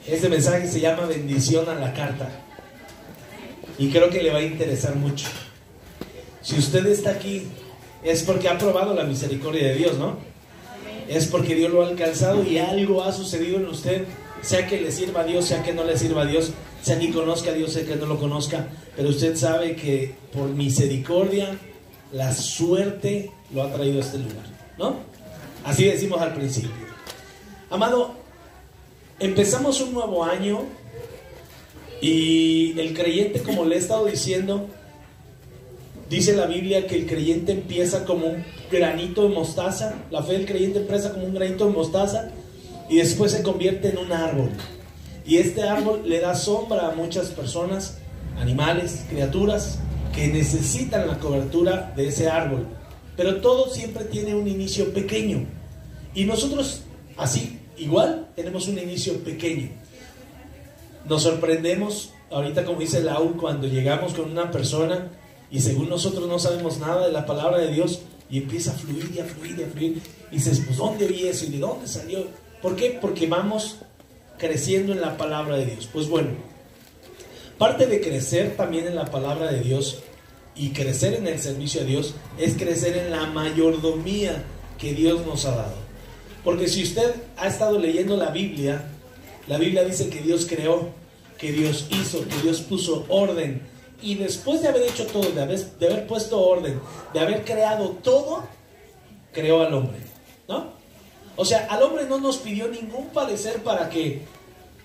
Este mensaje se llama Bendición a la Carta y creo que le va a interesar mucho. Si usted está aquí es porque ha probado la misericordia de Dios, ¿no? Es porque Dios lo ha alcanzado y algo ha sucedido en usted, sea que le sirva a Dios, sea que no le sirva a Dios, sea que conozca a Dios, sea que no lo conozca, pero usted sabe que por misericordia la suerte lo ha traído a este lugar, ¿no? Así decimos al principio. Amado, empezamos un nuevo año y el creyente, como le he estado diciendo, dice la Biblia que el creyente empieza como un granito de mostaza. La fe del creyente empieza como un granito de mostaza y después se convierte en un árbol. Y este árbol le da sombra a muchas personas, animales, criaturas que necesitan la cobertura de ese árbol. Pero todo siempre tiene un inicio pequeño. Y nosotros, así, igual, tenemos un inicio pequeño. Nos sorprendemos, ahorita como dice Lau, cuando llegamos con una persona y según nosotros no sabemos nada de la palabra de Dios y empieza a fluir y a fluir y a fluir. Y dices, pues ¿dónde vi eso? ¿Y de dónde salió? ¿Por qué? Porque vamos creciendo en la palabra de Dios. Pues bueno, parte de crecer también en la palabra de Dios y crecer en el servicio a Dios es crecer en la mayordomía que Dios nos ha dado. Porque si usted ha estado leyendo la Biblia dice que Dios creó, que Dios hizo, que Dios puso orden. Y después de haber hecho todo, de haber puesto orden, de haber creado todo, creó al hombre, ¿no? O sea, al hombre no nos pidió ningún parecer para que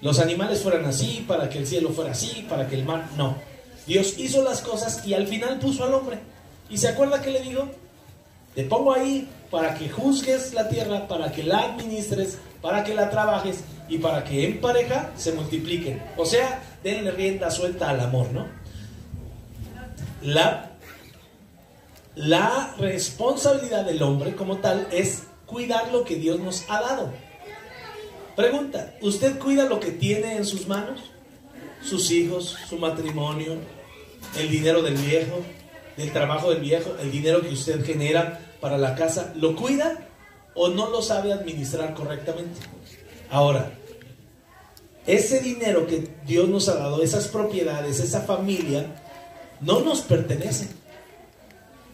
los animales fueran así, para que el cielo fuera así, para que el mar... No. Dios hizo las cosas y al final puso al hombre. ¿Y se acuerda que le digo? Te pongo ahí para que juzgues la tierra, para que la administres, para que la trabajes y para que en pareja se multipliquen. O sea, denle rienda suelta al amor, ¿no? La responsabilidad del hombre como tal es cuidar lo que Dios nos ha dado. Pregunta, ¿usted cuida lo que tiene en sus manos? Sus hijos, su matrimonio, el dinero del viejo, del trabajo del viejo, el dinero que usted genera para la casa, ¿lo cuida o no lo sabe administrar correctamente? Ahora, ese dinero que Dios nos ha dado, esas propiedades, esa familia, no nos pertenece.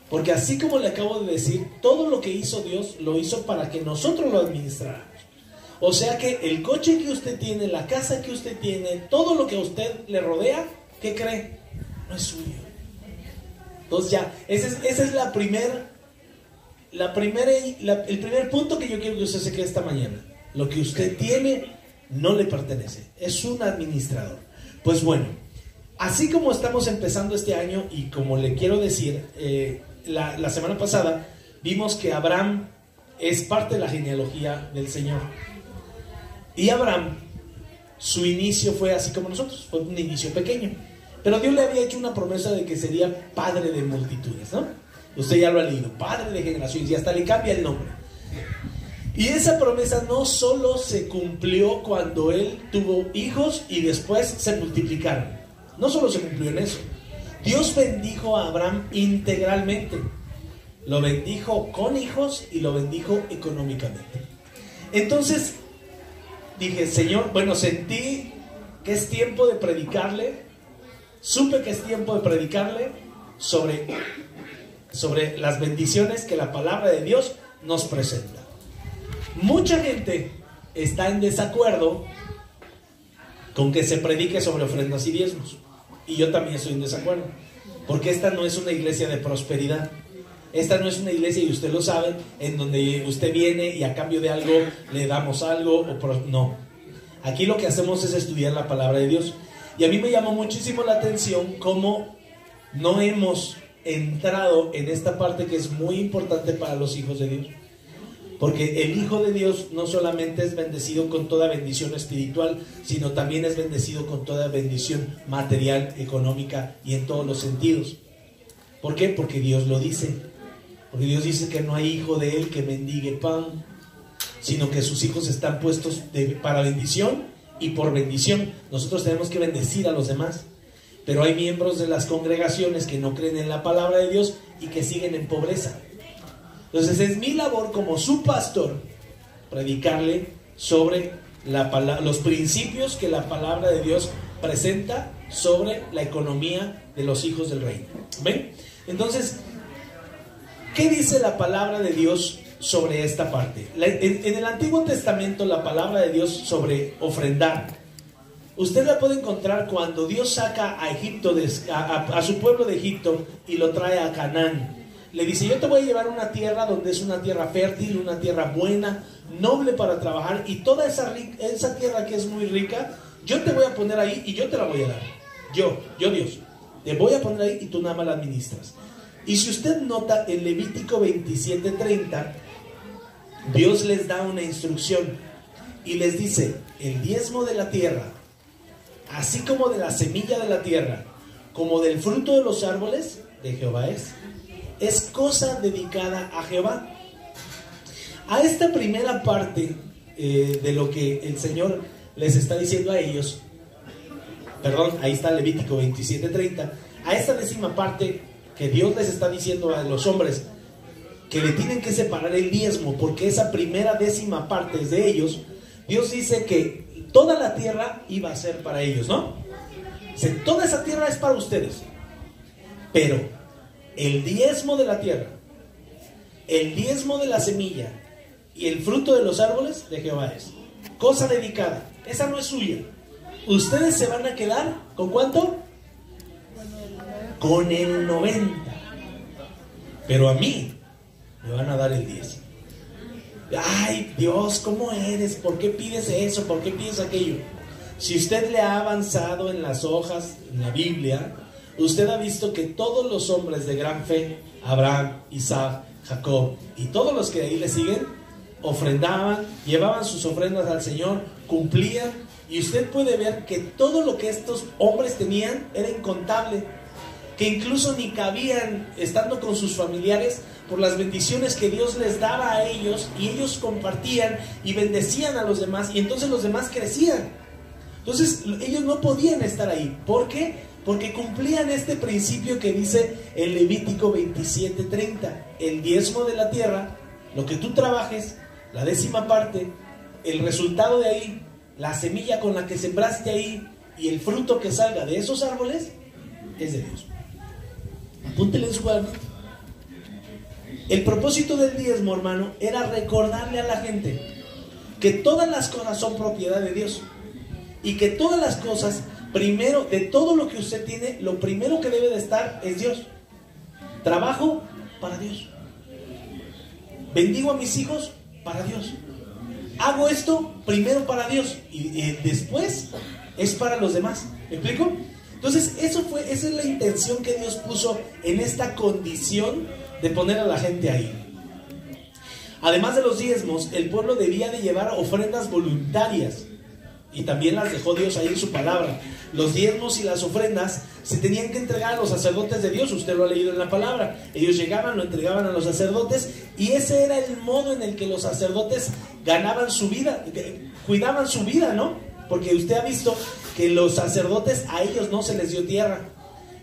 Porque así como le acabo de decir, todo lo que hizo Dios lo hizo para que nosotros lo administráramos. O sea que el coche que usted tiene, la casa que usted tiene, todo lo que a usted le rodea, ¿qué cree? No es suyo. Entonces ya, esa es el primer punto que yo quiero que usted se quede esta mañana. Lo que usted tiene no le pertenece, es un administrador. Pues bueno, así como estamos empezando este año y como le quiero decir, la semana pasada vimos que Abraham es parte de la genealogía del Señor. Y Abraham, su inicio fue así como nosotros, fue un inicio pequeño. Pero Dios le había hecho una promesa de que sería padre de multitudes, ¿no? Usted ya lo ha leído, padre de generaciones, y hasta le cambia el nombre. Y esa promesa no solo se cumplió cuando él tuvo hijos y después se multiplicaron. No solo se cumplió en eso. Dios bendijo a Abraham integralmente. Lo bendijo con hijos y lo bendijo económicamente. Entonces dije, Señor, bueno, sentí que es tiempo de predicarle. Supe que es tiempo de predicarle sobre las bendiciones que la palabra de Dios nos presenta. Mucha gente está en desacuerdo con que se predique sobre ofrendas y diezmos. Y yo también estoy en desacuerdo. Porque esta no es una iglesia de prosperidad. Esta no es una iglesia, y usted lo sabe, en donde usted viene y a cambio de algo le damos algo. No. Aquí lo que hacemos es estudiar la palabra de Dios. Y a mí me llamó muchísimo la atención cómo no hemos entrado en esta parte que es muy importante para los hijos de Dios. Porque el Hijo de Dios no solamente es bendecido con toda bendición espiritual, sino también es bendecido con toda bendición material, económica y en todos los sentidos. ¿Por qué? Porque Dios lo dice. Porque Dios dice que no hay hijo de Él que mendigue pan, sino que sus hijos están puestos para bendición y por bendición. Nosotros tenemos que bendecir a los demás. Pero hay miembros de las congregaciones que no creen en la palabra de Dios y que siguen en pobreza. Entonces es mi labor como su pastor predicarle sobre los principios que la palabra de Dios presenta sobre la economía de los hijos del reino. ¿Ven? Entonces, ¿qué dice la palabra de Dios sobre esta parte? En el Antiguo Testamento, la palabra de Dios sobre ofrendar, usted la puede encontrar cuando Dios saca a Egipto, a su pueblo de Egipto, y lo trae a Canaán. Le dice: yo te voy a llevar a una tierra donde es una tierra fértil, una tierra buena, noble para trabajar, y toda esa tierra que es muy rica, yo te voy a poner ahí y yo te la voy a dar. Yo Dios, te voy a poner ahí y tú nada más la administras. Y si usted nota en Levítico 27:30, Dios les da una instrucción y les dice: el diezmo de la tierra, así como de la semilla de la tierra, como del fruto de los árboles, de Jehová es cosa dedicada a Jehová. A esta primera parte de lo que el Señor les está diciendo a ellos, perdón, ahí está Levítico 27:30, a esta décima parte que Dios les está diciendo a los hombres que le tienen que separar el diezmo, porque esa primera décima parte es de ellos. Dios dice que toda la tierra iba a ser para ellos, ¿no? Toda esa tierra es para ustedes, pero el diezmo de la tierra, el diezmo de la semilla y el fruto de los árboles de Jehová es cosa dedicada. Esa no es suya. Ustedes se van a quedar ¿con cuánto? Con el 90. Pero a mí me van a dar el 10. Ay, Dios, ¿cómo eres? ¿Por qué pides eso? ¿Por qué pides aquello? Si usted le ha avanzado en las hojas, en la Biblia, usted ha visto que todos los hombres de gran fe, Abraham, Isaac, Jacob y todos los que ahí le siguen, ofrendaban, llevaban sus ofrendas al Señor, cumplían, y usted puede ver que todo lo que estos hombres tenían era incontable, que incluso ni cabían, estando con sus familiares, por las bendiciones que Dios les daba a ellos, y ellos compartían y bendecían a los demás, y entonces los demás crecían. Entonces ellos no podían estar ahí. ¿Por qué? Porque cumplían este principio que dice el Levítico 27:30: el diezmo de la tierra, lo que tú trabajes, la décima parte, el resultado de ahí, la semilla con la que sembraste ahí y el fruto que salga de esos árboles es de Dios. Apúntele en su cuaderno. El propósito del diezmo, hermano, era recordarle a la gente que todas las cosas son propiedad de Dios, y que todas las cosas, primero, de todo lo que usted tiene, lo primero que debe de estar es Dios. Trabajo para Dios. Bendigo a mis hijos para Dios. Hago esto primero para Dios y después es para los demás. ¿Me explico? Entonces esa es la intención que Dios puso en esta condición de poner a la gente ahí. Además de los diezmos, el pueblo debía de llevar ofrendas voluntarias, y también las dejó Dios ahí en su palabra. Los diezmos y las ofrendas se tenían que entregar a los sacerdotes de Dios. Usted lo ha leído en la palabra. Ellos llegaban, lo entregaban a los sacerdotes, y ese era el modo en el que los sacerdotes ganaban su vida, cuidaban su vida, ¿no? Porque usted ha visto que los sacerdotes, a ellos no se les dio tierra,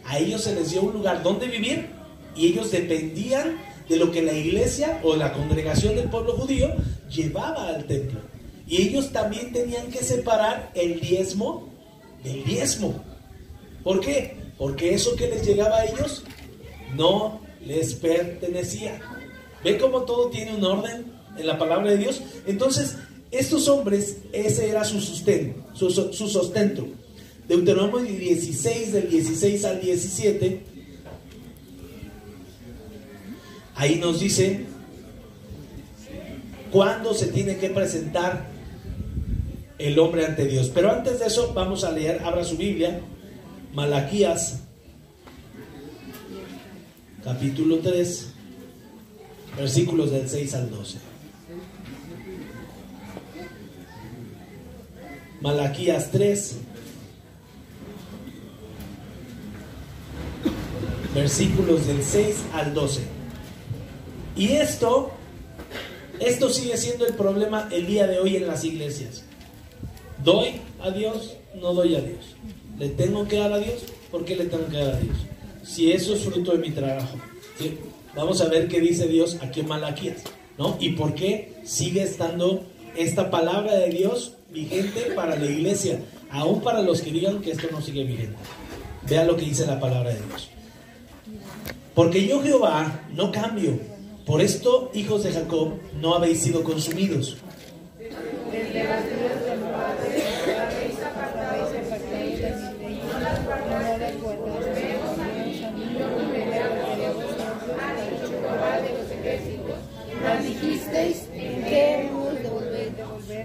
a ellos se les dio un lugar donde vivir, y ellos dependían de lo que la iglesia o la congregación del pueblo judío llevaba al templo. Y ellos también tenían que separar el diezmo del diezmo. ¿Por qué? Porque eso que les llegaba a ellos no les pertenecía. ¿Ve cómo todo tiene un orden en la palabra de Dios? Entonces, estos hombres, ese era su sustento. Deuteronomio 16, del 16 al 17, ahí nos dice cuándo se tiene que presentar el hombre ante Dios. Pero antes de eso vamos a leer, abra su Biblia, Malaquías capítulo 3, versículos del 6 al 12. Malaquías 3, versículos del 6 al 12. Y esto sigue siendo el problema el día de hoy en las iglesias. ¿Doy a Dios? No doy a Dios. ¿Le tengo que dar a Dios? ¿Por qué le tengo que dar a Dios? Si eso es fruto de mi trabajo. ¿Sí? Vamos a ver qué dice Dios aquí en Malaquías, ¿no? Y por qué sigue estando esta palabra de Dios vigente para la iglesia, aún para los que digan que esto no sigue vigente. Vea lo que dice la palabra de Dios. Porque yo, Jehová, no cambio. Por esto, hijos de Jacob, no habéis sido consumidos.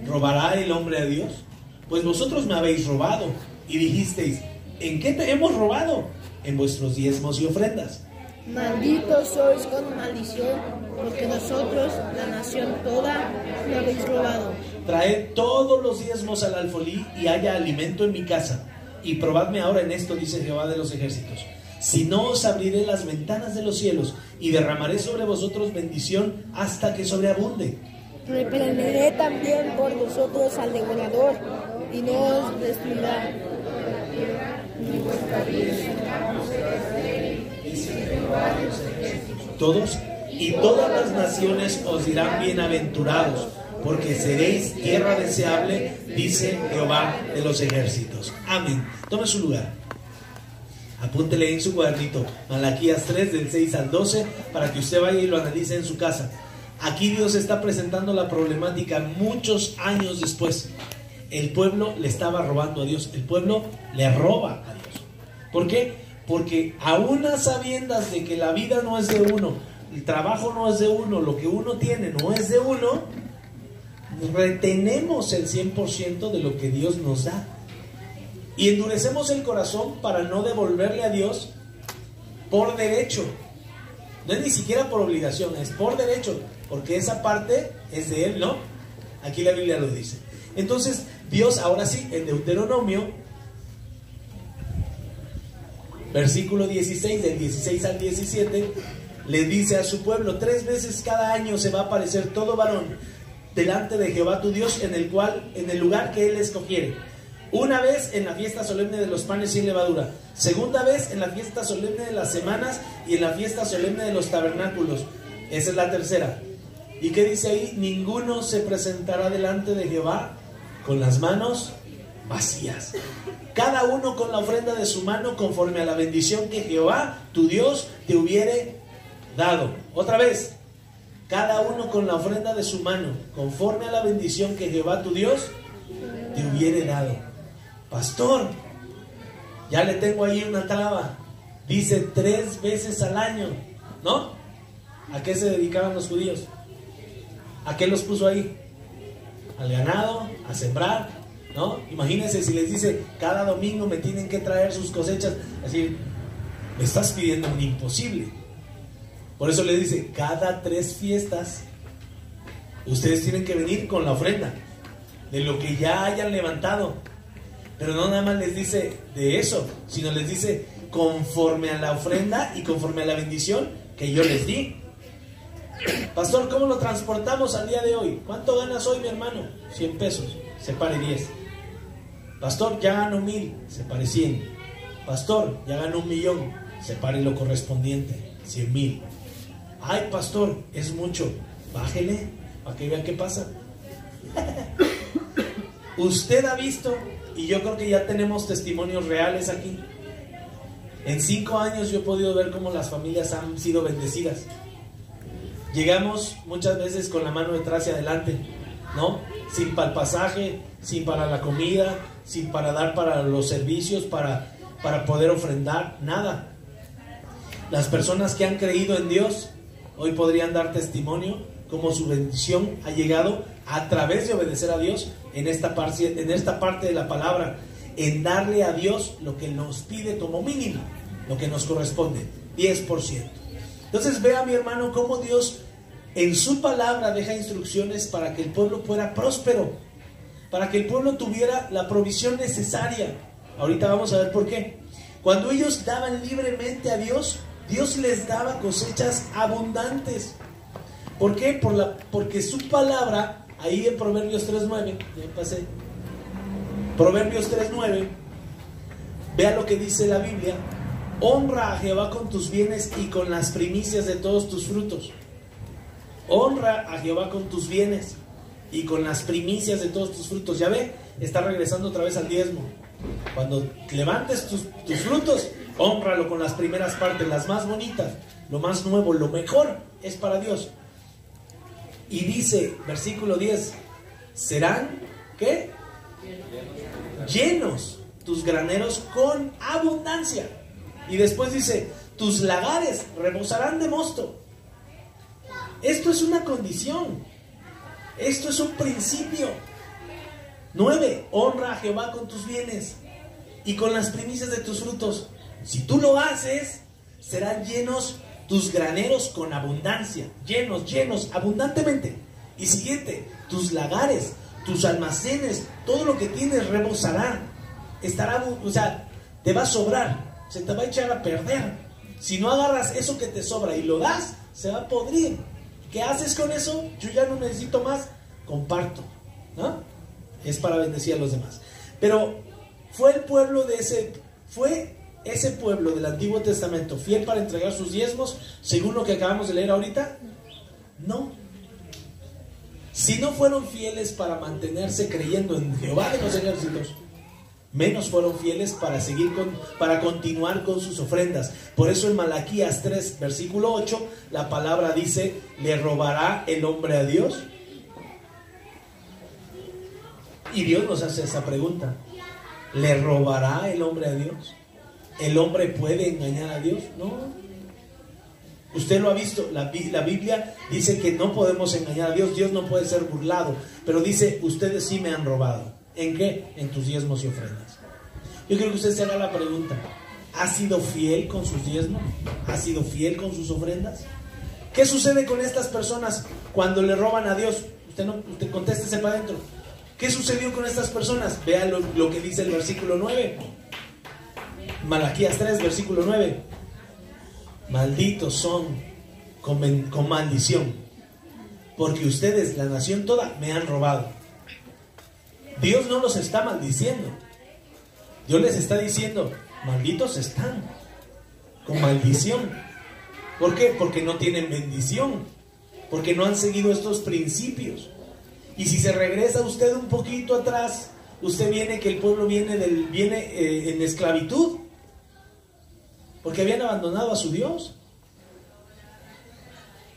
¿Robará el hombre a Dios? Pues vosotros me habéis robado. Y dijisteis, ¿en qué te hemos robado? En vuestros diezmos y ofrendas. Malditos sois con maldición, porque vosotros, la nación toda, me habéis robado. Traed todos los diezmos al alfolí y haya alimento en mi casa. Y probadme ahora en esto, dice Jehová de los ejércitos. Si no, os abriré las ventanas de los cielos y derramaré sobre vosotros bendición hasta que sobreabunde. Reprenderé también por vosotros al devorador, y no os destruirá. Todos y todas las naciones os dirán bienaventurados, porque seréis tierra deseable, dice Jehová de los ejércitos. Amén. Tome su lugar. Apúntele en su cuadernito Malaquías 3 del 6 al 12 para que usted vaya y lo analice en su casa. Aquí Dios está presentando la problemática muchos años después. El pueblo le estaba robando a Dios. El pueblo le roba a Dios. ¿Por qué? Porque aún a sabiendas de que la vida no es de uno, el trabajo no es de uno, lo que uno tiene no es de uno, retenemos el 100% de lo que Dios nos da. Y endurecemos el corazón para no devolverle a Dios por derecho. No es ni siquiera por obligación, es por derecho, porque esa parte es de Él, ¿no? Aquí la Biblia lo dice. Entonces, Dios, ahora sí, en Deuteronomio, versículo 16, del 16 al 17, le dice a su pueblo: 3 veces cada año se va a aparecer todo varón delante de Jehová tu Dios en el lugar que Él escogiere. Una vez en la fiesta solemne de los panes sin levadura, segunda vez en la fiesta solemne de las semanas y en la fiesta solemne de los tabernáculos. Esa es la tercera. ¿Y qué dice ahí? Ninguno se presentará delante de Jehová con las manos vacías. Cada uno con la ofrenda de su mano conforme a la bendición que Jehová, tu Dios, te hubiere dado. Otra vez. Cada uno con la ofrenda de su mano conforme a la bendición que Jehová, tu Dios, te hubiere dado. Pastor, ya le tengo ahí una traba. Dice 3 veces al año, ¿no? ¿A qué se dedicaban los judíos? ¿A qué los puso ahí? Al ganado, a sembrar, ¿no? Imagínense si les dice cada domingo me tienen que traer sus cosechas. Así, me estás pidiendo un imposible. Por eso les dice, cada 3 fiestas ustedes tienen que venir con la ofrenda de lo que ya hayan levantado. Pero no nada más les dice de eso, sino les dice conforme a la ofrenda y conforme a la bendición que yo les di. Pastor, ¿cómo lo transportamos al día de hoy? ¿Cuánto ganas hoy, mi hermano? 100 pesos, separe 10. Pastor, ya gano 1000, separe 100. Pastor, ya gano 1,000,000, separe lo correspondiente, 100,000. Ay, pastor, es mucho, bájele para que vean qué pasa. Usted ha visto, y yo creo que ya tenemos testimonios reales aquí. En 5 años yo he podido ver cómo las familias han sido bendecidas. Llegamos muchas veces con la mano detrás y adelante, ¿no? Sin para el pasaje, sin para la comida, sin para dar para los servicios, para poder ofrendar, nada. Las personas que han creído en Dios hoy podrían dar testimonio cómo su bendición ha llegado a través de obedecer a Dios en esta parte de la palabra, en darle a Dios lo que nos pide como mínimo, lo que nos corresponde, 10%. Entonces vea, mi hermano, cómo Dios en su palabra deja instrucciones para que el pueblo fuera próspero, para que el pueblo tuviera la provisión necesaria. Ahorita vamos a ver por qué. Cuando ellos daban libremente a Dios, Dios les daba cosechas abundantes. ¿Por qué? Porque su palabra, ahí en Proverbios 3:9, ya pasé, Proverbios 3:9, vea lo que dice la Biblia: honra a Jehová con tus bienes y con las primicias de todos tus frutos. Honra a Jehová con tus bienes y con las primicias de todos tus frutos. Ya ve, está regresando otra vez al diezmo. Cuando levantes tus frutos, hónralo con las primeras partes, las más bonitas, lo más nuevo, lo mejor es para Dios. Y dice, versículo 10, serán, ¿qué? Llenos tus graneros con abundancia. Y después dice, tus lagares rebosarán de mosto. Esto es una condición. Esto es un principio. 9. Honra a Jehová con tus bienes y con las primicias de tus frutos. Si tú lo haces, serán llenos tus graneros con abundancia. Llenos, llenos, abundantemente. Y siguiente, tus lagares, tus almacenes, todo lo que tienes rebosará. Estará, o sea, te va a sobrar, se te va a echar a perder. Si no agarras eso que te sobra y lo das, se va a podrir. ¿Qué haces con eso? Yo ya no necesito más, comparto, ¿no? Es para bendecir a los demás. Pero fue el pueblo de ese pueblo del Antiguo Testamento fiel para entregar sus diezmos, según lo que acabamos de leer ahorita. No. Si no fueron fieles para mantenerse creyendo en Jehová de los ejércitos, menos fueron fieles para continuar con sus ofrendas. Por eso en Malaquías 3, versículo 8, la palabra dice, ¿le robará el hombre a Dios? Y Dios nos hace esa pregunta, ¿le robará el hombre a Dios? ¿El hombre puede engañar a Dios? No. Usted lo ha visto, la Biblia dice que no podemos engañar a Dios, Dios no puede ser burlado, pero dice, ustedes sí me han robado. ¿En qué? En tus diezmos y ofrendas. Yo quiero que usted se haga la pregunta, ¿ha sido fiel con sus diezmos? ¿Ha sido fiel con sus ofrendas? ¿Qué sucede con estas personas cuando le roban a Dios? Usted contéstese para adentro. ¿Qué sucedió con estas personas? Vea lo que dice el versículo 9. Malaquías 3, versículo 9. Malditos son con maldición, porque ustedes, la nación toda, me han robado. Dios no los está maldiciendo. Dios les está diciendo, malditos están, con maldición. ¿Por qué? Porque no tienen bendición, porque no han seguido estos principios. Y si se regresa usted un poquito atrás, usted viene que el pueblo viene en esclavitud, porque habían abandonado a su Dios.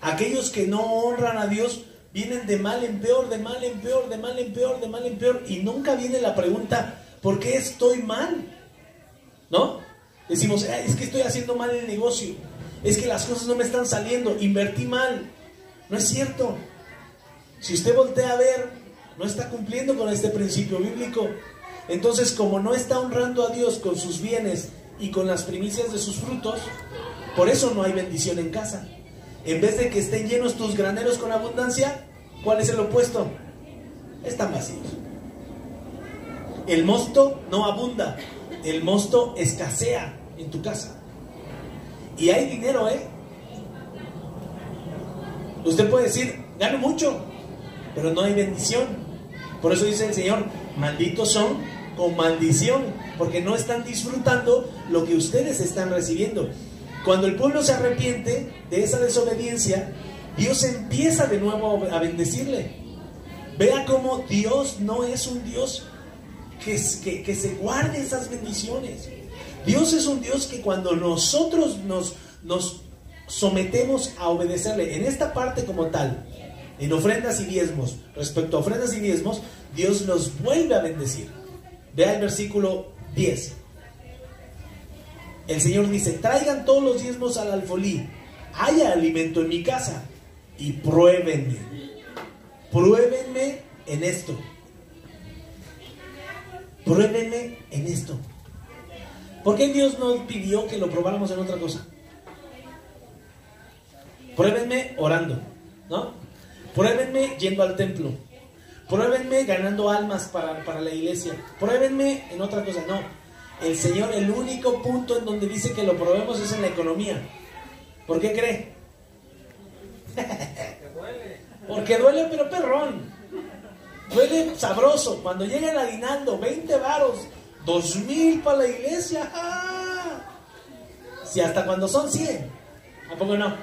Aquellos que no honran a Dios vienen de mal en peor, de mal en peor, de mal en peor, de mal en peor, y nunca viene la pregunta, ¿por qué estoy mal? ¿No? Decimos, es que estoy haciendo mal el negocio, es que las cosas no me están saliendo, invertí mal. No es cierto. Si usted voltea a ver, no está cumpliendo con este principio bíblico. Entonces, como no está honrando a Dios con sus bienes y con las primicias de sus frutos, por eso no hay bendición en casa. En vez de que estén llenos tus graneros con abundancia, ¿cuál es el opuesto? Están vacíos. El mosto no abunda, el mosto escasea en tu casa. Y hay dinero, Usted puede decir, gano mucho, pero no hay bendición. Por eso dice el Señor, malditos son con maldición, porque no están disfrutando lo que ustedes están recibiendo. Cuando el pueblo se arrepiente de esa desobediencia, Dios empieza de nuevo a bendecirle. Vea cómo Dios no es un Dios que se guarde esas bendiciones. Dios es un Dios que cuando nosotros nos sometemos a obedecerle en esta parte como tal, en ofrendas y diezmos, respecto a ofrendas y diezmos, Dios nos vuelve a bendecir. Vea el versículo 10. El Señor dice, traigan todos los diezmos al alfolí, haya alimento en mi casa, y pruébenme en esto. Pruébenme en esto. ¿Por qué Dios no pidió que lo probáramos en otra cosa? Pruébenme orando, ¿no? Pruébenme yendo al templo. Pruébenme ganando almas para la iglesia. Pruébenme en otra cosa. No, el Señor, el único punto en donde dice que lo probemos es en la economía. ¿Por qué cree? Porque duele, pero perrón. Duele sabroso. Cuando llega el aguinaldo, 20 varos, 2,000 para la iglesia. ¡Ah! Si hasta cuando son 100. ¿A poco no?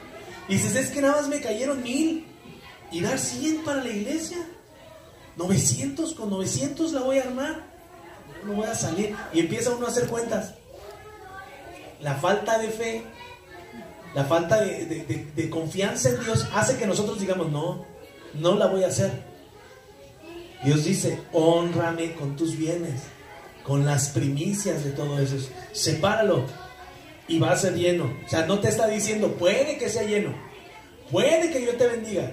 Dices, es que nada más me cayeron 1,000 y dar 100 para la iglesia. 900, con 900 la voy a armar, no voy a salir. Y empieza uno a hacer cuentas. La falta de fe, la falta de confianza en Dios hace que nosotros digamos, no la voy a hacer. Dios dice, hónrame con tus bienes, con las primicias de todo eso. Sepáralo y va a ser lleno. O sea, no te está diciendo, puede que sea lleno, puede que yo te bendiga.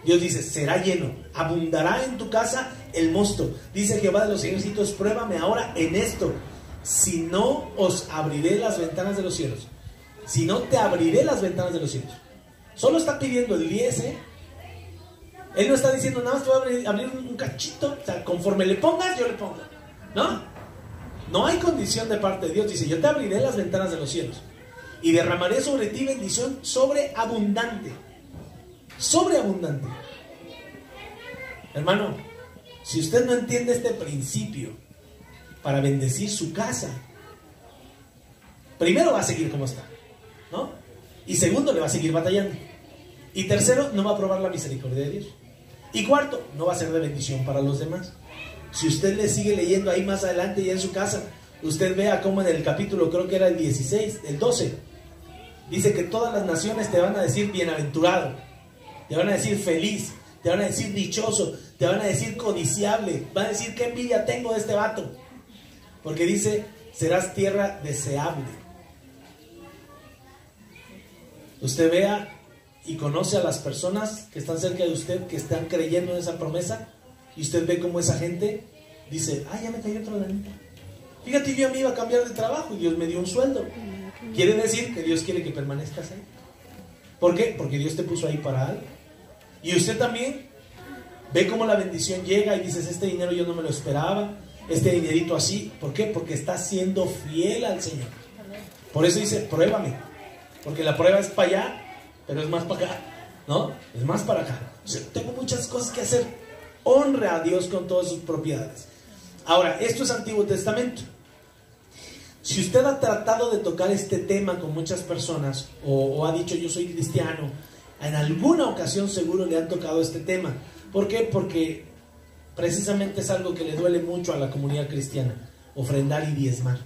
Dios dice, será lleno, abundará en tu casa el mosto. Dice Jehová de los ejércitos, pruébame ahora en esto, si no os abriré las ventanas de los cielos. Si no te abriré las ventanas de los cielos. Solo está pidiendo el 10, Él no está diciendo, nada más te voy a abrir un cachito. O sea, conforme le pongas, yo le pongo. No hay condición de parte de Dios. Dice, yo te abriré las ventanas de los cielos y derramaré sobre ti bendición sobreabundante. Sobreabundante. Hermano, si usted no entiende este principio para bendecir su casa, primero va a seguir como está, ¿no? Y segundo, le va a seguir batallando. Y tercero, no va a probar la misericordia de Dios. Y cuarto, no va a ser de bendición para los demás. Si usted le sigue leyendo ahí más adelante y en su casa, usted vea cómo en el capítulo, creo que era el 16, el 12, dice que todas las naciones te van a decir bienaventurado, te van a decir feliz, te van a decir dichoso, te van a decir codiciable, van a decir qué envidia tengo de este vato. Porque dice, serás tierra deseable. Usted vea y conoce a las personas que están cerca de usted, que están creyendo en esa promesa, y usted ve cómo esa gente dice, ya me cayó otra lanita. Fíjate, yo a mí iba a cambiar de trabajo y Dios me dio un sueldo. Quiere decir que Dios quiere que permanezcas ahí. ¿Por qué? Porque Dios te puso ahí para algo. Y usted también ve cómo la bendición llega y dices, este dinero yo no me lo esperaba, este dinerito así. ¿Por qué? Porque estás siendo fiel al Señor. Por eso dice, pruébame. Porque la prueba es para allá, pero es más para acá, ¿no? Es más para acá. O sea, tengo muchas cosas que hacer. Honra a Dios con todas sus propiedades. Ahora, esto es Antiguo Testamento. Si usted ha tratado de tocar este tema con muchas personas, o ha dicho yo soy cristiano, en alguna ocasión seguro le han tocado este tema. ¿Por qué? Porque precisamente es algo que le duele mucho a la comunidad cristiana, ofrendar y diezmar.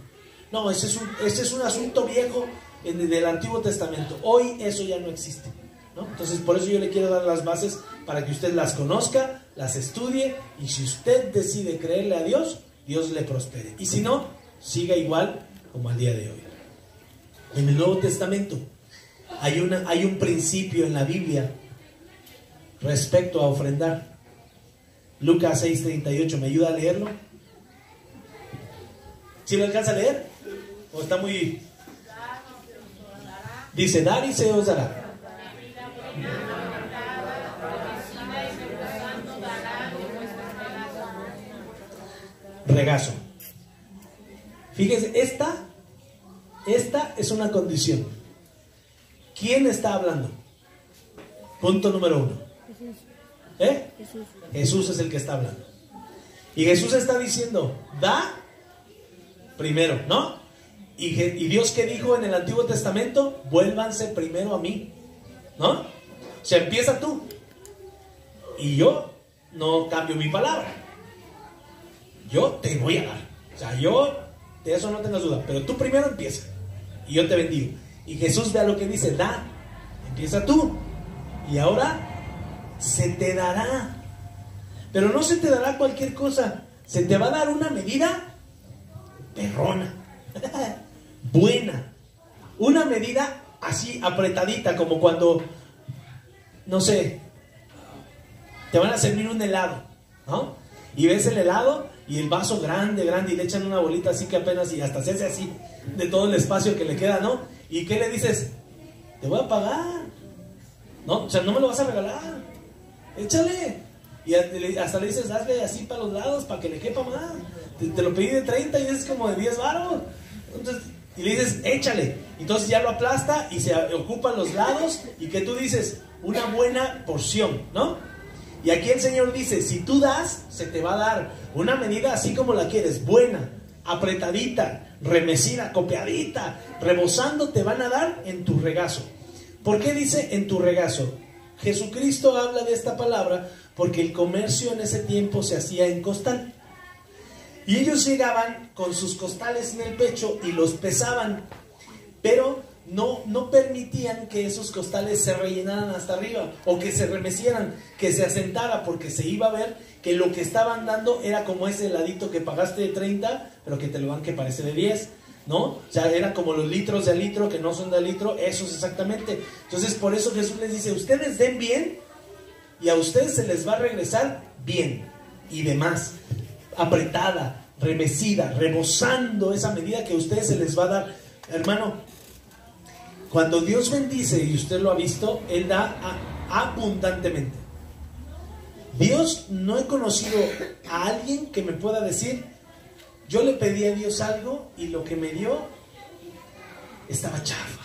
No, ese es un asunto viejo del Antiguo Testamento. Hoy eso ya no existe, ¿no? Entonces por eso yo le quiero dar las bases para que usted las conozca, las estudie, y si usted decide creerle a Dios, Dios le prospere. Y si no, siga igual como al día de hoy. En el Nuevo Testamento hay un principio en la Biblia respecto a ofrendar. Lucas 6:38, ¿me ayuda a leerlo? ¿Sí lo alcanza a leer? ¿O está muy...? Dice, dar y se os dará. Regazo. Fíjese, esta es una condición. ¿Quién está hablando? Punto número 1. Jesús. Jesús es el que está hablando. Y Jesús está diciendo, da primero, ¿no? Y Dios, que dijo en el Antiguo Testamento, vuélvanse primero a mí, ¿no? O sea, empieza tú. Y yo no cambio mi palabra. Yo te voy a dar. O sea, de eso no tengas duda. Pero tú primero empieza. Y yo te bendigo. Y Jesús, vea lo que dice, da. Empieza tú. Y ahora se te dará. Pero no se te dará cualquier cosa. Se te va a dar una medida perrona. Buena. Una medida así apretadita, como cuando, no sé, te van a servir un helado, ¿no? Y ves el helado y el vaso grande, y le echan una bolita así que apenas, y hasta se hace así de todo el espacio que le queda, ¿no? ¿Y qué le dices? Te voy a pagar, ¿no? O sea, no me lo vas a regalar, échale. Y hasta le dices, hazle así para los lados para que le quepa más. Te lo pedí de 30 y es como de 10 varos. Entonces, y le dices, échale. Entonces ya lo aplasta y se ocupan los lados. Y que tú dices, una buena porción, ¿no? Y aquí el Señor dice, si tú das, se te va a dar una medida así como la quieres, buena, apretadita, remecida, copiadita, rebosando, te van a dar en tu regazo. ¿Por qué dice en tu regazo? Jesucristo habla de esta palabra porque el comercio en ese tiempo se hacía en costal. Y ellos llegaban con sus costales en el pecho y los pesaban, pero no permitían que esos costales se rellenaran hasta arriba o que se remecieran, que se asentara, porque se iba a ver que lo que estaban dando era como ese heladito que pagaste de 30, pero que te lo dan que parece de 10, ¿no? O sea, era como los litros de litro que no son de litro, eso es exactamente. Entonces, por eso Jesús les dice, ustedes den bien y a ustedes se les va a regresar bien y demás, apretada, remecida, rebosando esa medida que a ustedes se les va a dar. Hermano, cuando Dios bendice, y usted lo ha visto, Él da abundantemente. Dios, no he conocido a alguien que me pueda decir, yo le pedí a Dios algo y lo que me dio estaba chafa.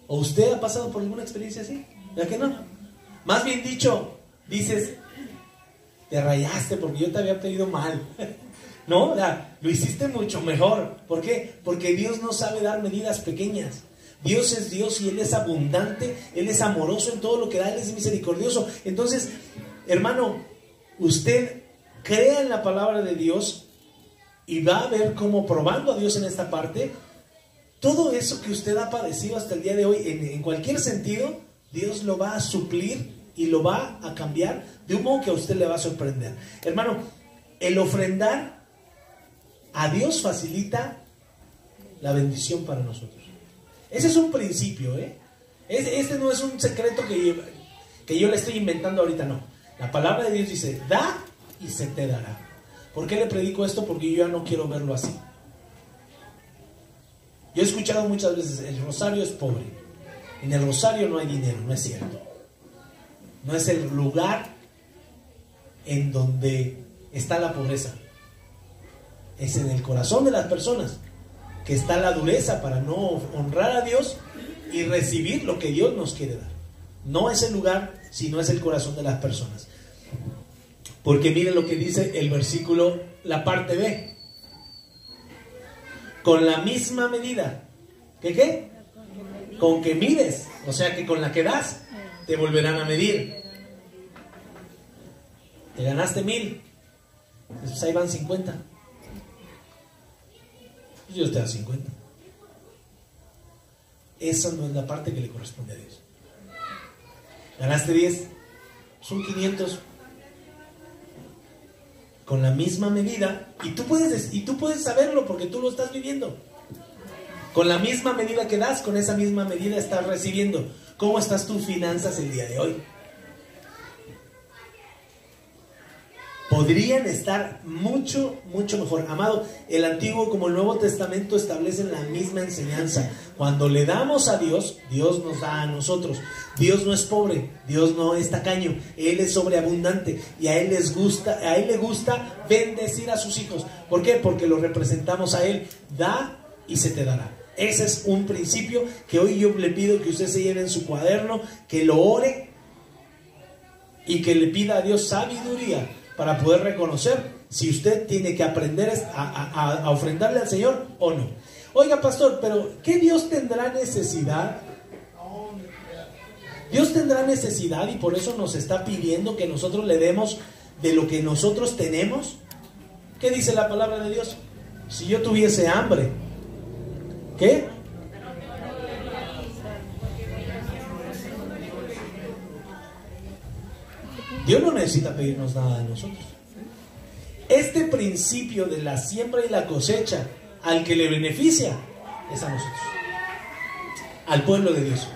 ¿O usted ha pasado por alguna experiencia así? ¿Ya que no? Más bien dicho, dices, te rayaste porque yo te había pedido mal. No, lo hiciste mucho mejor. ¿Por qué? Porque Dios no sabe dar medidas pequeñas. Dios es Dios y Él es abundante, Él es amoroso en todo lo que da, Él es misericordioso. Entonces, hermano, usted crea en la palabra de Dios y va a ver cómo, probando a Dios en esta parte, todo eso que usted ha padecido hasta el día de hoy, en cualquier sentido, Dios lo va a suplir y lo va a cambiar de un modo que a usted le va a sorprender. Hermano, el ofrendar a Dios facilita la bendición para nosotros. Ese es un principio, ¿eh? Este no es un secreto que yo le estoy inventando ahorita, no. La palabra de Dios dice, da y se te dará. ¿Por qué le predico esto? Porque yo ya no quiero verlo así. Yo he escuchado muchas veces, el rosario es pobre. En el rosario no hay dinero, no es cierto. No es el lugar en donde está la pobreza. Es en el corazón de las personas que está la dureza para no honrar a Dios y recibir lo que Dios nos quiere dar. No es el lugar, sino es el corazón de las personas. Porque miren lo que dice el versículo, la parte B. Con la misma medida. ¿Qué? Con que mides. O sea que con la que das, te volverán a medir. Te ganaste 1000. Pues ahí van 50. Dios te da 50. Esa no es la parte que le corresponde a Dios. Ganaste 10, son 500. Con la misma medida, y tú puedes saberlo porque tú lo estás viviendo. Con la misma medida que das, con esa misma medida estás recibiendo. ¿Cómo estás tus finanzas el día de hoy? Podrían estar mucho, mucho mejor. Amado, el Antiguo como el Nuevo Testamento establecen la misma enseñanza. Cuando le damos a Dios, Dios nos da a nosotros. Dios no es pobre, Dios no es tacaño, Él es sobreabundante y a Él le gusta bendecir a sus hijos. ¿Por qué? Porque lo representamos a Él. Da y se te dará. Ese es un principio que hoy yo le pido que usted se lleve en su cuaderno, que lo ore y que le pida a Dios sabiduría para poder reconocer si usted tiene que aprender a ofrendarle al Señor o no. Oiga, pastor, pero ¿qué Dios tendrá necesidad? Dios tendrá necesidad y por eso nos está pidiendo que nosotros le demos de lo que nosotros tenemos. ¿Qué dice la palabra de Dios? Si yo tuviese hambre, ¿qué? Dios no necesita pedirnos nada de nosotros. Este principio de la siembra y la cosecha, al que le beneficia es a nosotros, al pueblo de Dios.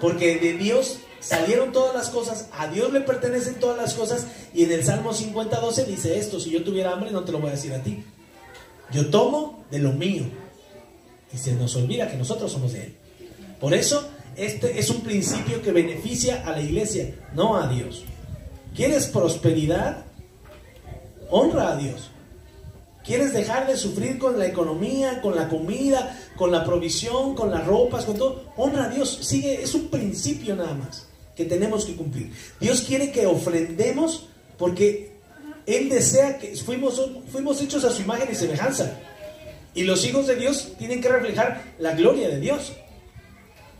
Porque de Dios salieron todas las cosas, a Dios le pertenecen todas las cosas. Y en el Salmo 50:12 dice esto: si yo tuviera hambre no te lo voy a decir a ti, yo tomo de lo mío. Y se nos olvida que nosotros somos de Él. Por eso este es un principio que beneficia a la iglesia, no a Dios. ¿Quieres prosperidad? Honra a Dios. ¿Quieres dejar de sufrir con la economía, con la comida, con la provisión, con las ropas, con todo? Honra a Dios. Sigue, es un principio nada más que tenemos que cumplir. Dios quiere que ofrendemos porque Él desea que fuimos hechos a su imagen y semejanza. Y los hijos de Dios tienen que reflejar la gloria de Dios.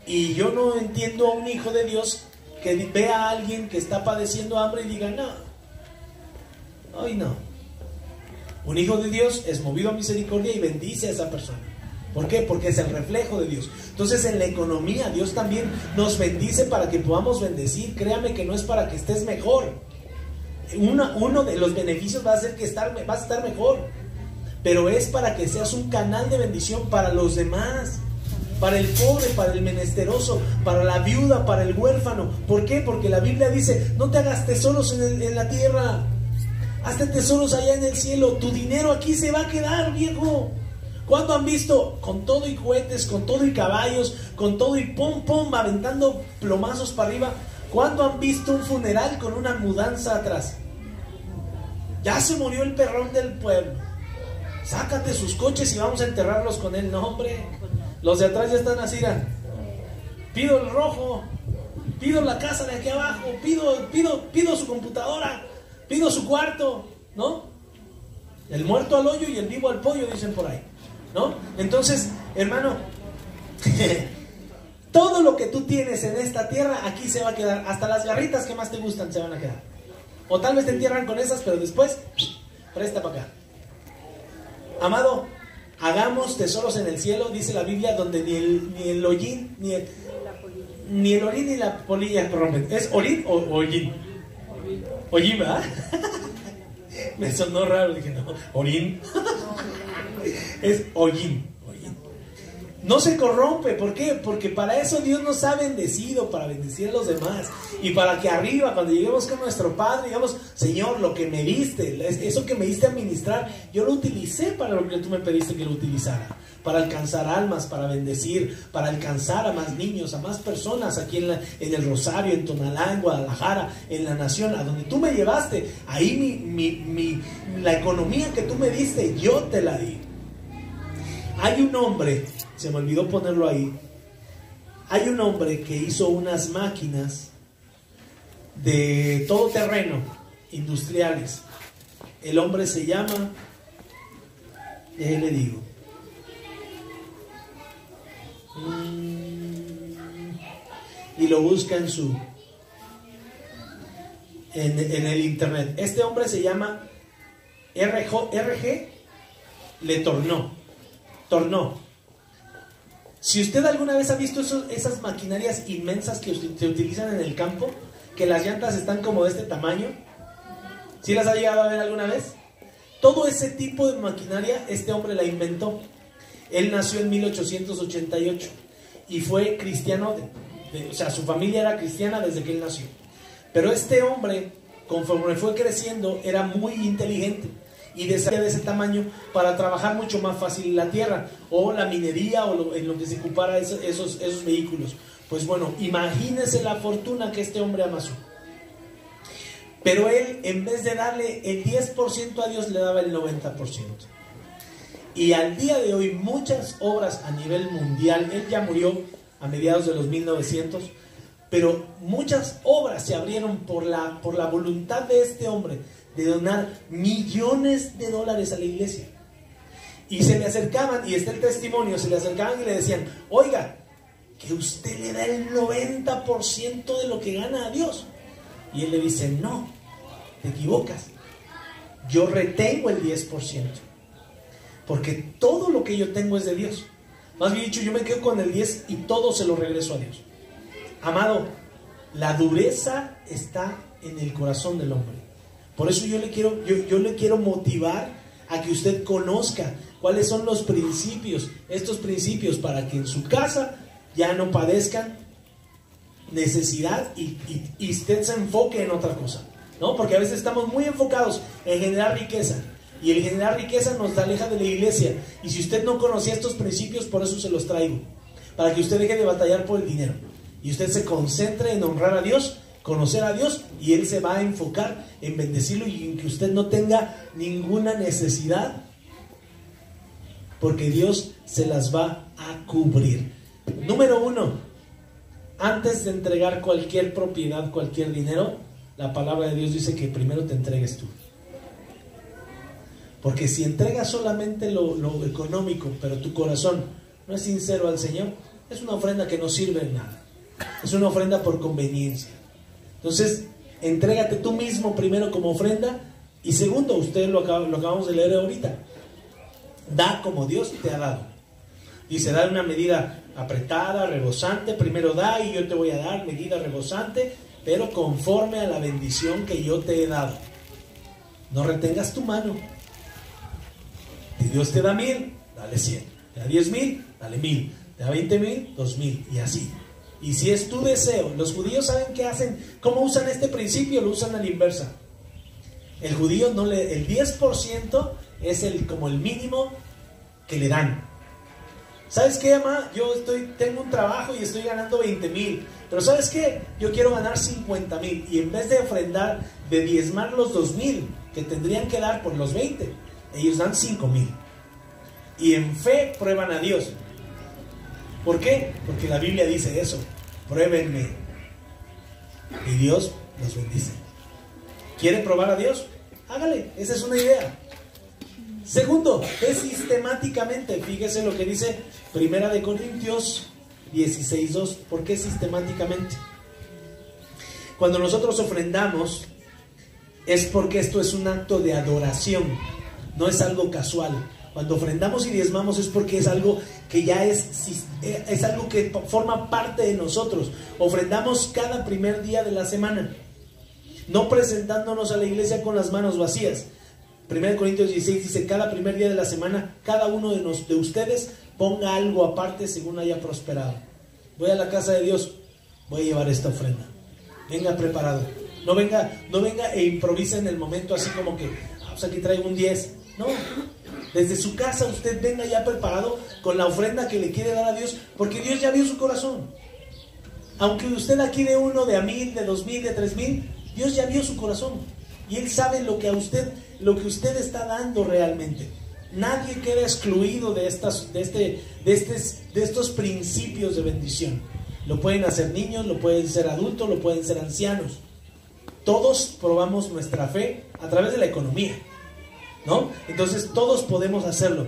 Y yo no entiendo a un hijo de Dios que vea a alguien que está padeciendo hambre y diga, no, hoy no. Un hijo de Dios es movido a misericordia y bendice a esa persona. ¿Por qué? Porque es el reflejo de Dios. Entonces en la economía Dios también nos bendice para que podamos bendecir. Créame que no es para que estés mejor. Uno de los beneficios va a ser que vas a estar mejor, pero es para que seas un canal de bendición para los demás, para el pobre, para el menesteroso, para la viuda, para el huérfano. ¿Por qué? Porque la Biblia dice, no te hagas tesoros en la tierra, hazte tesoros allá en el cielo. Tu dinero aquí se va a quedar, viejo. ¿Cuándo han visto con todo y cohetes, con todo y caballos, con todo y pum pum, aventando plomazos para arriba? ¿Cuándo han visto un funeral con una mudanza atrás? Ya se murió el perrón del pueblo, sácate sus coches y vamos a enterrarlos con él. No, hombre, los de atrás ya están así, pido el rojo, pido la casa de aquí abajo, pido su computadora, pido su cuarto, ¿no? El muerto al hoyo y el vivo al pollo, dicen por ahí, ¿no? Entonces, hermano, todo lo que tú tienes en esta tierra aquí se va a quedar. Hasta las garritas que más te gustan se van a quedar. O tal vez te entierran con esas, pero después presta para acá. Amado, hagamos tesoros en el cielo, dice la Biblia, donde ni el hollín, ni el orín ni la polilla rompen. ¿Es orín o hollín? Hollín, ¿verdad? Me sonó raro, dije, no, orín. Es hollín. No se corrompe. ¿Por qué? Porque para eso Dios nos ha bendecido, para bendecir a los demás. Y para que arriba, cuando lleguemos con nuestro Padre, digamos, Señor, lo que me diste, eso que me diste a administrar, yo lo utilicé para lo que tú me pediste que lo utilizara. Para alcanzar almas, para bendecir, para alcanzar a más niños, a más personas aquí en el Rosario, en Tonalá, en Guadalajara, en la nación, a donde tú me llevaste. Ahí la economía que tú me diste, yo te la di. Hay un hombre, se me olvidó ponerlo ahí, hay un hombre que hizo unas máquinas de todo terreno, industriales. El hombre se llama, le digo, y lo busca en el internet. Este hombre se llama RG Tornó. Si usted alguna vez ha visto esas maquinarias inmensas que se utilizan en el campo, que las llantas están como de este tamaño, ¿sí las ha llegado a ver alguna vez? Todo ese tipo de maquinaria este hombre la inventó. Él nació en 1888 y fue cristiano, o sea, su familia era cristiana desde que él nació. Pero este hombre, conforme fue creciendo, era muy inteligente y de ese tamaño para trabajar mucho más fácil la tierra o la minería o en lo que se ocupara esos vehículos. Pues bueno, imagínense la fortuna que este hombre amasó. Pero él, en vez de darle el 10% a Dios, le daba el 90%. Y al día de hoy muchas obras a nivel mundial, él ya murió a mediados de los 1900, pero muchas obras se abrieron por la voluntad de este hombre de donar millones de dólares a la iglesia. Y se le acercaban, y está el testimonio, se le acercaban y le decían, oiga, que usted le da el 90% de lo que gana a Dios. Y él le dice, no, te equivocas, yo retengo el 10%, porque todo lo que yo tengo es de Dios. Más bien dicho, yo me quedo con el 10 y todo se lo regreso a Dios. Amado, la dureza está en el corazón del hombre. Por eso yo le quiero motivar a que usted conozca cuáles son los principios, estos principios, para que en su casa ya no padezcan necesidad y usted se enfoque en otra cosa, ¿no? Porque a veces estamos muy enfocados en generar riqueza, y el generar riqueza nos aleja de la iglesia. Y si usted no conocía estos principios, por eso se los traigo, para que usted deje de batallar por el dinero y usted se concentre en honrar a Dios, conocer a Dios, y Él se va a enfocar en bendecirlo y en que usted no tenga ninguna necesidad, porque Dios se las va a cubrir. Número 1, antes de entregar cualquier propiedad, cualquier dinero, la palabra de Dios dice que primero te entregues tú. Porque si entregas solamente lo económico, pero tu corazón no es sincero al Señor, es una ofrenda que no sirve en nada. Es una ofrenda por conveniencia. Entonces, entrégate tú mismo primero como ofrenda. Y segundo, ustedes lo acabamos de leer ahorita, da como Dios te ha dado. Dice, da una medida apretada, rebosante. Primero da y yo te voy a dar medida rebosante, pero conforme a la bendición que yo te he dado. No retengas tu mano. Si Dios te da 1,000, dale 100. Te da 10,000, dale 1,000. Te da 20,000, 2,000, y así. Y si es tu deseo, los judíos saben qué hacen, cómo usan este principio, lo usan a la inversa. El judío el 10% es como el mínimo que le dan. ¿Sabes qué, mamá? Yo tengo un trabajo y estoy ganando 20,000, pero ¿sabes qué? Yo quiero ganar 50,000, y en vez de ofrendar, de diezmar los 2,000 que tendrían que dar por los 20, ellos dan 5,000. Y en fe prueban a Dios. ¿Por qué? Porque la Biblia dice eso: pruébenme, y Dios los bendice. ¿Quiere probar a Dios? Hágale, esa es una idea. Segundo, ve sistemáticamente. Fíjese lo que dice 1 Corintios 16:2. ¿Por qué sistemáticamente? Cuando nosotros ofrendamos, es porque esto es un acto de adoración, no es algo casual. Cuando ofrendamos y diezmamos es porque es algo que ya es algo que forma parte de nosotros. Ofrendamos cada primer día de la semana, no presentándonos a la iglesia con las manos vacías. 1 Corintios 16 dice: cada primer día de la semana, cada uno de ustedes ponga algo aparte según haya prosperado. Voy a la casa de Dios, voy a llevar esta ofrenda. Venga preparado. No venga e improvisa en el momento así como que, pues aquí traigo un 10. No, desde su casa usted venga ya preparado con la ofrenda que le quiere dar a Dios, porque Dios ya vio su corazón. Aunque usted aquí dé uno de a 1,000, de 2,000, de 3,000, Dios ya vio su corazón. Y Él sabe lo que usted está dando realmente. Nadie queda excluido de estos principios de bendición. Lo pueden hacer niños, lo pueden ser adultos, lo pueden ser ancianos. Todos probamos nuestra fe a través de la economía, ¿no? Entonces todos podemos hacerlo.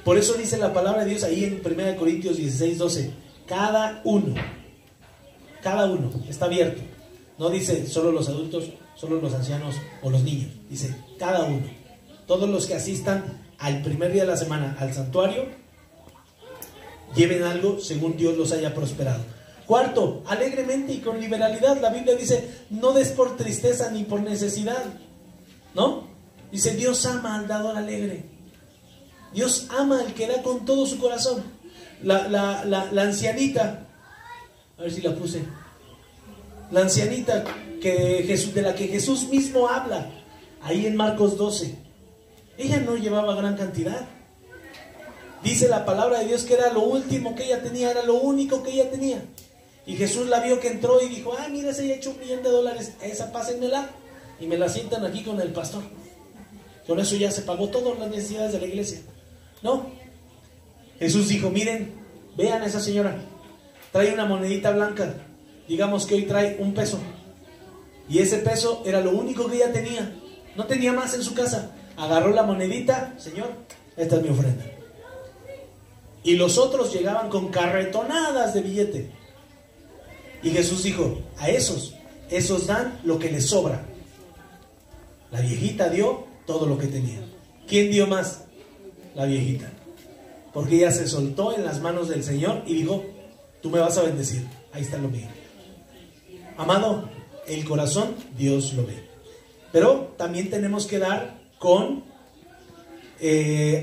Por eso dice la palabra de Dios ahí en 1 Corintios 16:12: cada uno está abierto. No dice solo los adultos, solo los ancianos o los niños. Dice cada uno. Todos los que asistan al primer día de la semana al santuario, lleven algo según Dios los haya prosperado. Cuarto, alegremente y con liberalidad. La Biblia dice: no des por tristeza ni por necesidad, ¿no? Dice: Dios ama al dador alegre. Dios ama al que da con todo su corazón. La ancianita, a ver si la puse. La ancianita de la que Jesús mismo habla, ahí en Marcos 12. Ella no llevaba gran cantidad. Dice la palabra de Dios que era lo último que ella tenía, era lo único que ella tenía. Y Jesús la vio que entró y dijo: ah, mira, ella ha hecho $1,000,000, esa pásenmela y me la sientan aquí con el pastor. Con eso ya se pagó todas las necesidades de la iglesia. No. Jesús dijo: miren, vean a esa señora, trae una monedita blanca. Digamos que hoy trae $1. Y ese peso era lo único que ella tenía. No tenía más en su casa. Agarró la monedita: Señor, esta es mi ofrenda. Y los otros llegaban con carretonadas de billete. Y Jesús dijo: a esos dan lo que les sobra. La viejita dio todo lo que tenía. ¿Quién dio más? La viejita. Porque ella se soltó en las manos del Señor y dijo: tú me vas a bendecir, ahí está lo mío. Amado, el corazón Dios lo ve. Pero también tenemos que dar con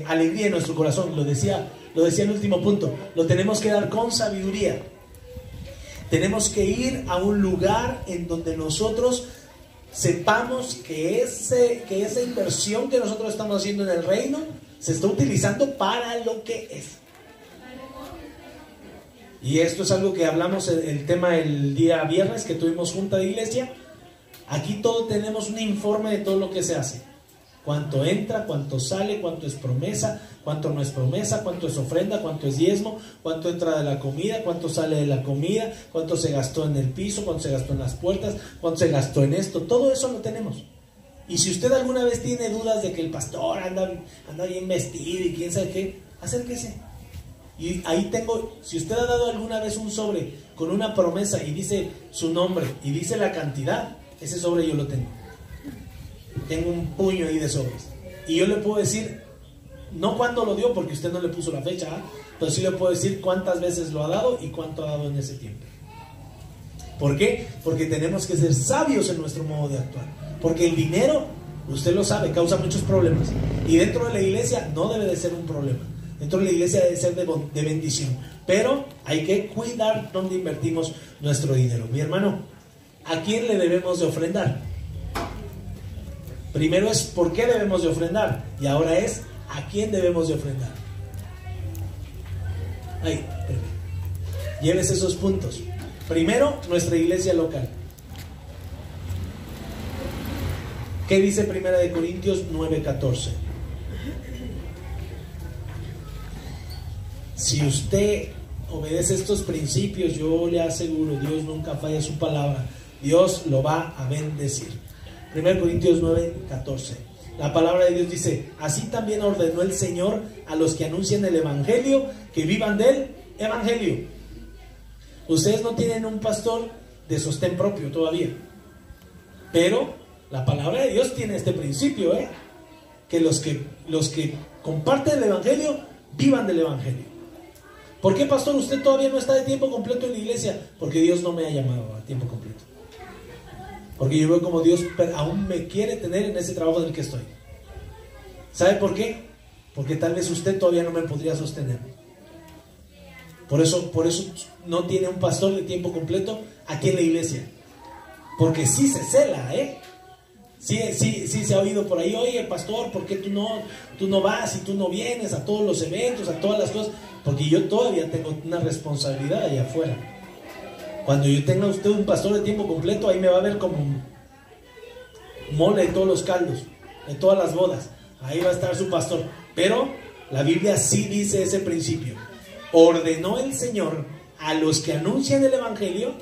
alegría en nuestro corazón. Lo decía el último punto. Lo tenemos que dar con sabiduría. Tenemos que ir a un lugar en donde nosotros sepamos que esa inversión que nosotros estamos haciendo en el reino se está utilizando para lo que es. Y esto es algo que hablamos el tema el día viernes que tuvimos junta de iglesia. Aquí todo tenemos un informe de todo lo que se hace. Cuánto entra, cuánto sale, cuánto es promesa, cuánto no es promesa, cuánto es ofrenda, cuánto es diezmo, cuánto entra de la comida, cuánto sale de la comida, cuánto se gastó en el piso, cuánto se gastó en las puertas, cuánto se gastó en esto. Todo eso lo tenemos. Y si usted alguna vez tiene dudas de que el pastor anda bien vestido y quién sabe qué, acérquese Y ahí tengo, si usted ha dado alguna vez un sobre con una promesa y dice su nombre y dice la cantidad, ese sobre yo lo tengo. Tengo un puño ahí de sobres. Y yo le puedo decir, no cuándo lo dio, porque usted no le puso la fecha, ¿eh? Pero sí le puedo decir cuántas veces lo ha dado y cuánto ha dado en ese tiempo. ¿Por qué? Porque tenemos que ser sabios en nuestro modo de actuar. Porque el dinero, usted lo sabe, causa muchos problemas. Y dentro de la iglesia no debe de ser un problema. Dentro de la iglesia debe ser de bendición. Pero hay que cuidar dónde invertimos nuestro dinero. Mi hermano, ¿a quién le debemos de ofrendar? Primero es por qué debemos de ofrendar. Y ahora es a quién debemos de ofrendar. Ahí, llévese esos puntos. Primero, nuestra iglesia local. ¿Qué dice 1 Corintios 9:14? Si usted obedece estos principios, yo le aseguro, Dios nunca falla su palabra. Dios lo va a bendecir. 1 Corintios 9:14. La palabra de Dios dice: así también ordenó el Señor a los que anuncian el Evangelio, que vivan del Evangelio. Ustedes no tienen un pastor de sostén propio todavía, pero la palabra de Dios tiene este principio, que los que comparten el Evangelio, vivan del Evangelio. ¿Por qué, pastor, usted todavía no está de tiempo completo en la iglesia? Porque Dios no me ha llamado a tiempo completo. Porque yo veo como Dios aún me quiere tener en ese trabajo en el que estoy. ¿Sabe por qué? Porque tal vez usted todavía no me podría sostener. Por eso no tiene un pastor de tiempo completo aquí en la iglesia. Porque sí se cela, Sí se ha oído por ahí: oye, pastor, ¿por qué tú no vas y tú no vienes a todos los eventos, a todas las cosas? Porque yo todavía tengo una responsabilidad allá afuera. Cuando yo tenga usted un pastor de tiempo completo, ahí me va a ver como mole de todos los caldos, de todas las bodas. Ahí va a estar su pastor. Pero la Biblia sí dice ese principio. Ordenó el Señor a los que anuncian el Evangelio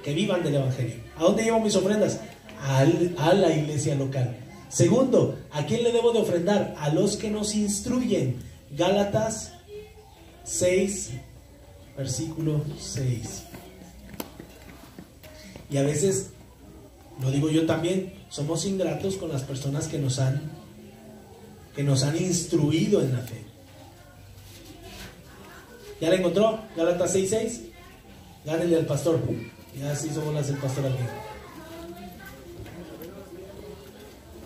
que vivan del Evangelio. ¿A dónde llevo mis ofrendas? A la iglesia local. Segundo, ¿a quién le debo de ofrendar? A los que nos instruyen. Gálatas 6, versículo 6. Y a veces, lo digo yo también, somos ingratos con las personas que nos han instruido en la fe. ¿Ya la encontró? Gálatas 6:6. Gánenle al pastor. Ya sí somos las del pastor aquí.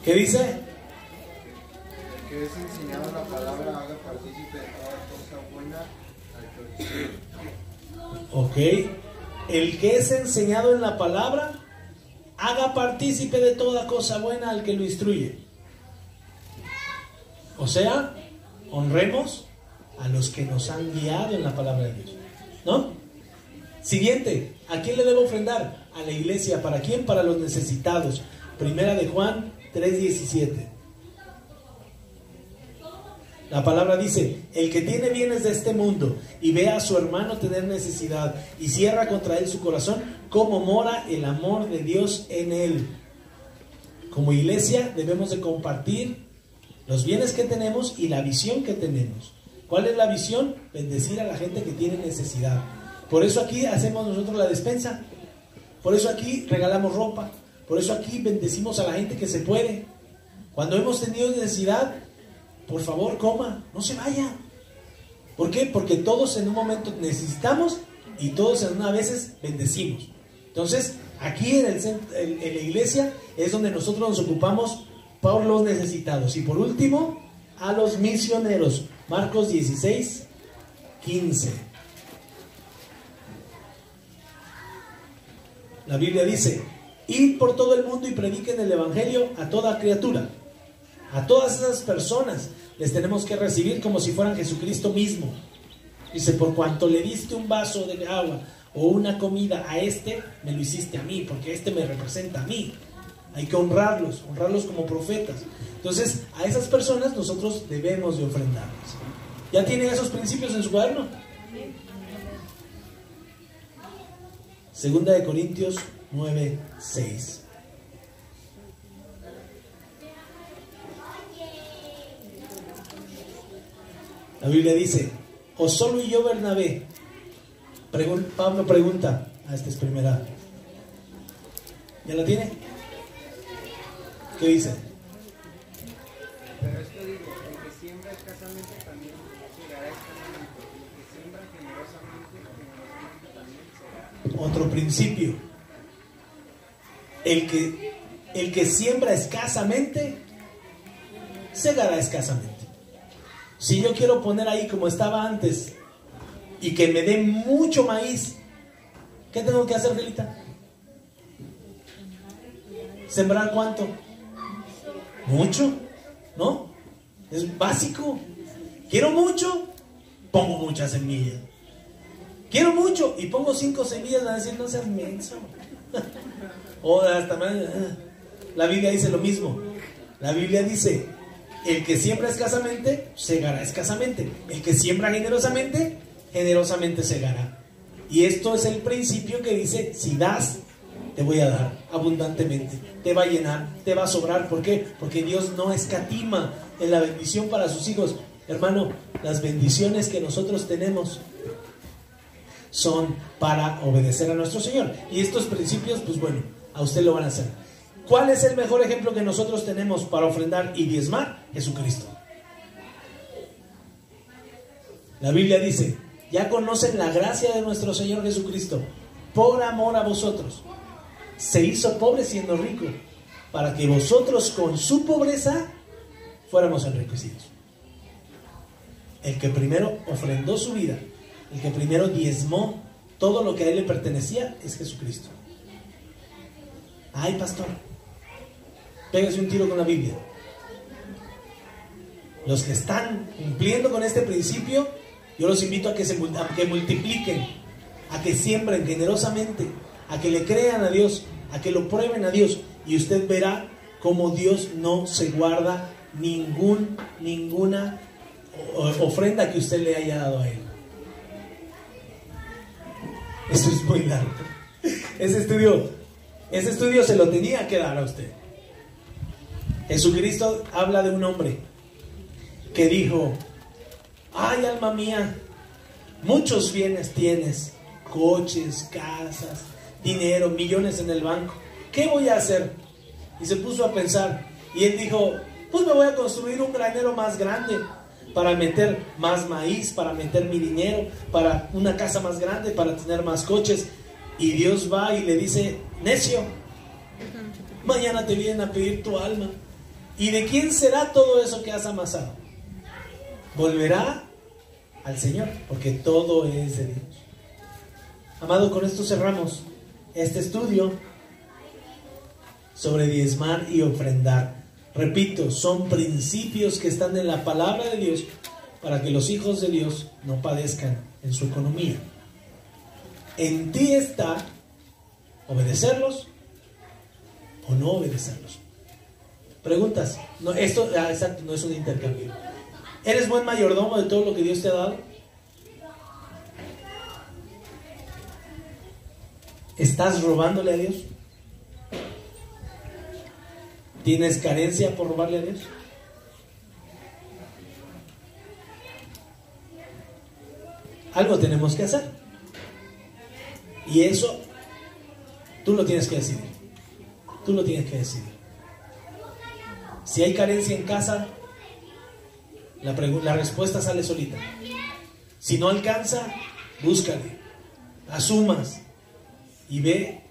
¿Qué dice? Que es enseñado la palabra, haga partícipe de toda cosa buena al que Ok. El que es enseñado en la palabra, haga partícipe de toda cosa buena al que lo instruye. O sea, honremos a los que nos han guiado en la palabra de Dios, ¿no? Siguiente, ¿a quién le debo ofrendar? A la iglesia. ¿Para quién? Para los necesitados. Primera de Juan 3:17. La palabra dice: el que tiene bienes de este mundo y ve a su hermano tener necesidad y cierra contra él su corazón, ¿cómo mora el amor de Dios en él? Como iglesia debemos de compartir los bienes que tenemos y la visión que tenemos. ¿Cuál es la visión? Bendecir a la gente que tiene necesidad. Por eso aquí hacemos nosotros la despensa. Por eso aquí regalamos ropa. Por eso aquí bendecimos a la gente que se puede. Cuando hemos tenido necesidad, por favor, coma, no se vaya. ¿Por qué? Porque todos en un momento necesitamos y todos en una veces bendecimos. Entonces, aquí en la iglesia es donde nosotros nos ocupamos por los necesitados. Y por último, a los misioneros. Marcos 16:15. La Biblia dice: id por todo el mundo y prediquen el Evangelio a toda criatura. A todas esas personas les tenemos que recibir como si fueran Jesucristo mismo. Dice: por cuanto le diste un vaso de agua o una comida a este, me lo hiciste a mí, porque este me representa a mí. Hay que honrarlos como profetas. Entonces, a esas personas nosotros debemos de ofrendarles. ¿Ya tienen esos principios en su cuaderno? Segunda de Corintios 9:6. La Biblia dice: ¿O solo y yo, Bernabé? Pablo pregunta. Esta es primera. ¿Ya la tiene? ¿Qué dice? Pero esto digo, el que siembra escasamente también segará escasamente, y el que siembra generosamente también segará. Otro principio. El que siembra escasamente, segará escasamente. Si yo quiero poner ahí como estaba antes y que me dé mucho maíz, ¿qué tengo que hacer, Gelita? ¿Sembrar cuánto? Mucho, ¿no? Es básico. Quiero mucho, pongo muchas semillas. Quiero mucho y pongo 5 semillas, van a decir, no seas menso. O hasta la Biblia dice lo mismo. La Biblia dice, el que siembra escasamente, segará escasamente. El que siembra generosamente, generosamente segará. Y esto es el principio que dice, si das, te voy a dar abundantemente. Te va a llenar, te va a sobrar. ¿Por qué? Porque Dios no escatima en la bendición para sus hijos. Hermano, las bendiciones que nosotros tenemos son para obedecer a nuestro Señor. Y estos principios, pues bueno, a usted lo van a hacer. ¿Cuál es el mejor ejemplo que nosotros tenemos para ofrendar y diezmar? Jesucristo. La Biblia dice, ya conocen la gracia de nuestro Señor Jesucristo, por amor a vosotros. Se hizo pobre siendo rico, para que vosotros con su pobreza fuéramos enriquecidos. El que primero ofrendó su vida, el que primero diezmó todo lo que a él le pertenecía, es Jesucristo. Ay, pastor, pégase un tiro con la Biblia. Los que están cumpliendo con este principio, yo los invito a que multipliquen, a que siembren generosamente, a que le crean a Dios, a que lo prueben a Dios, y usted verá cómo Dios no se guarda ninguna ofrenda que usted le haya dado a él. Eso es muy largo. Ese estudio se lo tenía que dar a usted. Jesucristo habla de un hombre que dijo, ay, alma mía, muchos bienes tienes, coches, casas, dinero, millones en el banco. ¿Qué voy a hacer? Y se puso a pensar, y él dijo, pues me voy a construir un granero más grande para meter más maíz, para meter mi dinero, para una casa más grande, para tener más coches. Y Dios va y le dice, necio, mañana te vienen a pedir tu alma. ¿Y de quién será todo eso que has amasado? Volverá al Señor, porque todo es de Dios. Amado, con esto cerramos este estudio sobre diezmar y ofrendar. Repito, son principios que están en la palabra de Dios para que los hijos de Dios no padezcan en su economía. En ti está obedecerlos o no obedecerlos. Preguntas. No, esto exacto, no es un intercambio. ¿Eres buen mayordomo de todo lo que Dios te ha dado? ¿Estás robándole a Dios? ¿Tienes carencia por robarle a Dios? Algo tenemos que hacer. Y eso tú lo tienes que decidir. Tú lo tienes que decidir. Si hay carencia en casa, la respuesta sale solita. Si no alcanza, búscale, asumas y ve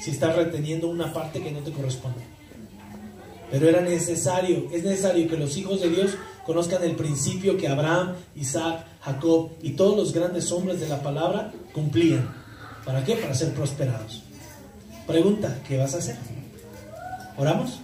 si estás reteniendo una parte que no te corresponde. Pero es necesario que los hijos de Dios conozcan el principio que Abraham, Isaac, Jacob y todos los grandes hombres de la palabra cumplían. ¿Para qué? Para ser prosperados. Pregunta, ¿qué vas a hacer? ¿Oramos?